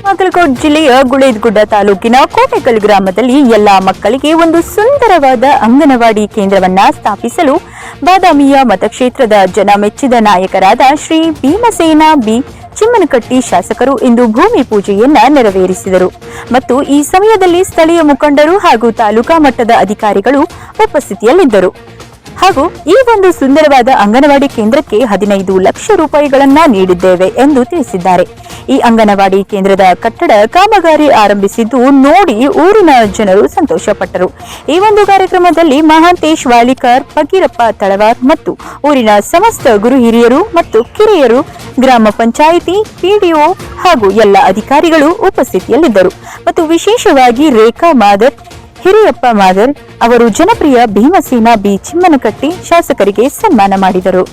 ಬಾಗಲಕೋಟೆ ಜಿಲ್ಲೆಯ ಗುಳೇದಗುಡ್ಡ ತಾಲೂಕಿನ ಕೋಟೆಕಲ್ ಗ್ರಾಮದಲ್ಲಿ ಎಲ್ಲಾ ಮಕ್ಕಳಿಗೆ ಒಂದು ಸುಂದರವಾದ ಅಂಗನವಾಡಿ ಕೇಂದ್ರವನ್ನ ಸ್ಥಾಪಿಸಲು ಬಾದಾಮಿಯ ಮತಕ್ಷೇತ್ರದ ಜನ ಮೆಚ್ಚಿದ ನಾಯಕರಾದ ಶ್ರೀ ಭೀಮಸೇನ ಬಿ ಚಿಮ್ಮನಕಟ್ಟಿ ಶಾಸಕರು ಇಂದು ಭೂಮಿ ಪೂಜೆಯನ್ನ ನೆರವೇರಿಸಿದರು ಮತ್ತು ಈ ಸಮಯದಲ್ಲಿ ಸ್ಥಳೀಯ ಮುಖಂಡರು ಹಾಗೂ ತಾಲೂಕಾ ಮಟ್ಟದ ಅಧಿಕಾರಿಗಳು ಉಪಸ್ಥಿತಿಯಲ್ಲಿದ್ದರು. ಹಾಗೂ ಈ ಒಂದು ಸುಂದರವಾದ ಅಂಗನವಾಡಿ ಕೇಂದ್ರಕ್ಕೆ 15 ಲಕ್ಷ ರೂಪಾಯಿಗಳನ್ನ ನೀಡಿದ್ದೇವೆ ಎಂದು ತಿಳಿಸಿದ್ದಾರೆ. ಈ ಅಂಗನವಾಡಿ ಕೇಂದ್ರದ ಕಟ್ಟಡ ಕಾಮಗಾರಿ ಆರಂಭಿಸಿದ್ದು ನೋಡಿ ಊರಿನ ಜನರು ಸಂತೋಷಪಟ್ಟರು. ಈ ಒಂದು ಕಾರ್ಯಕ್ರಮದಲ್ಲಿ ಮಹಾಂತೇಶ್ ವಾಲಿಕಾರ್, ಫಕೀರಪ್ಪ ತಳವಾರ್ ಮತ್ತು ಊರಿನ ಸಮಸ್ತ ಗುರು ಹಿರಿಯರು ಮತ್ತು ಕಿರಿಯರು, ಗ್ರಾಮ ಪಂಚಾಯಿತಿ ಪಿಡಿಒ ಹಾಗೂ ಎಲ್ಲ ಅಧಿಕಾರಿಗಳು ಉಪಸ್ಥಿತಿಯಲ್ಲಿದ್ದರು. ಮತ್ತು ವಿಶೇಷವಾಗಿ ರೇಖಾ ಮಾದರ್, ಹಿರಿಯಪ್ಪ ಮಾದರ್ ಅವರು ಜನಪ್ರಿಯ ಭೀಮಸೇನ ಬಿ ಚಿಮ್ಮನಕಟ್ಟಿ ಶಾಸಕರಿಗೆ ಸನ್ಮಾನ ಮಾಡಿದರು.